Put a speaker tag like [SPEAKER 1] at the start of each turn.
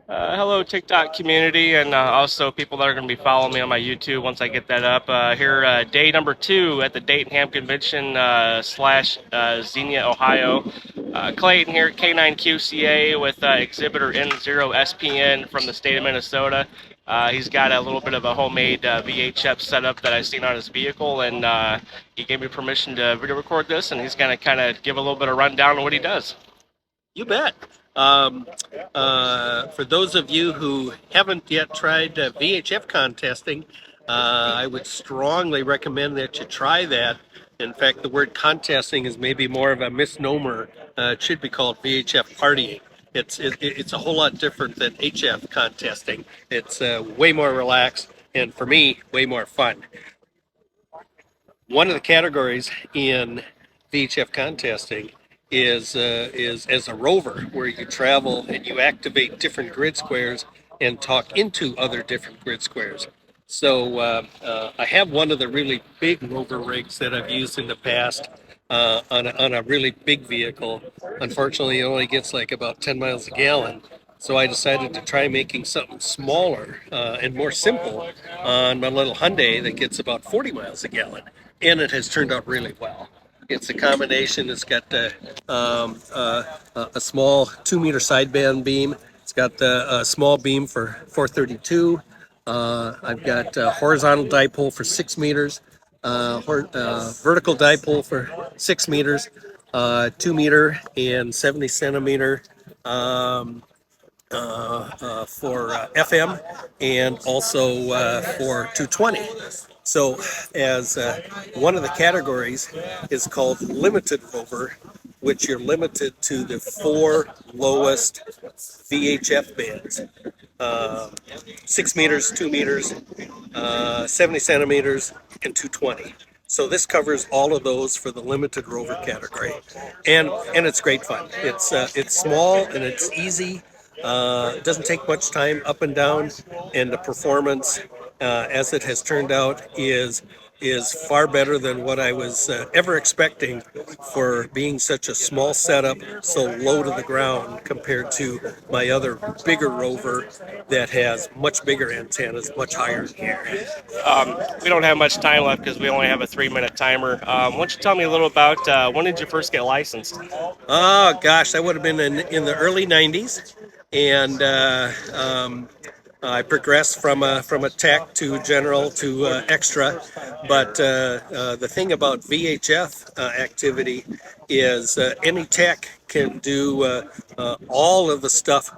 [SPEAKER 1] Hello, TikTok community, and also people that are going to be following me on my YouTube once I get that up. Here, day number 2 at the Dayton Ham Convention slash Xenia, Ohio. Clayton here at K9QCA with exhibitor N0SPN from the state of Minnesota. He's got a little bit of a homemade VHF setup that I've seen on his vehicle, and he gave me permission to video record this, and he's going to kind of give a little bit of rundown on what he does.
[SPEAKER 2] You bet. For those of you who haven't yet tried VHF contesting, I would strongly recommend that you try that. In fact, the word contesting is maybe more of a misnomer. It should be called VHF partying. It's a whole lot different than HF contesting. It's way more relaxed and, for me, way more fun. One of the categories in VHF contesting is as a rover, where you travel and you activate different grid squares and talk into other different grid squares. So I have one of the really big rover rigs that I've used in the past on a really big vehicle. Unfortunately, it only gets like about 10 miles a gallon. So I decided to try making something smaller and more simple on my little Hyundai that gets about 40 miles a gallon. And it has turned out really well. It's a combination. It's got a small 2-meter sideband beam. It's got a small beam for 432. I've got a horizontal dipole for 6 meters, vertical dipole for 6 meters, 2-meter and 70 centimeter for FM, and also for 220. So, as one of the categories is called limited rover, which you're limited to the 4 lowest VHF bands: 6 meters, 2 meters, 70 centimeters, and 220. So this covers all of those for the limited rover category, and it's great fun. It's small and it's easy. It doesn't take much time up and down, and the performance, as it has turned out, is far better than what I was ever expecting for being such a small setup, so low to the ground compared to my other bigger rover that has much bigger antennas, much higher in the air.
[SPEAKER 1] We don't have much time left because we only have a 3-minute timer. Why don't you tell me a little about when did you first get licensed?
[SPEAKER 2] Oh gosh, that would have been in the early '90s, and I progressed from a tech to general to extra. But the thing about VHF activity is any tech can do all of the stuff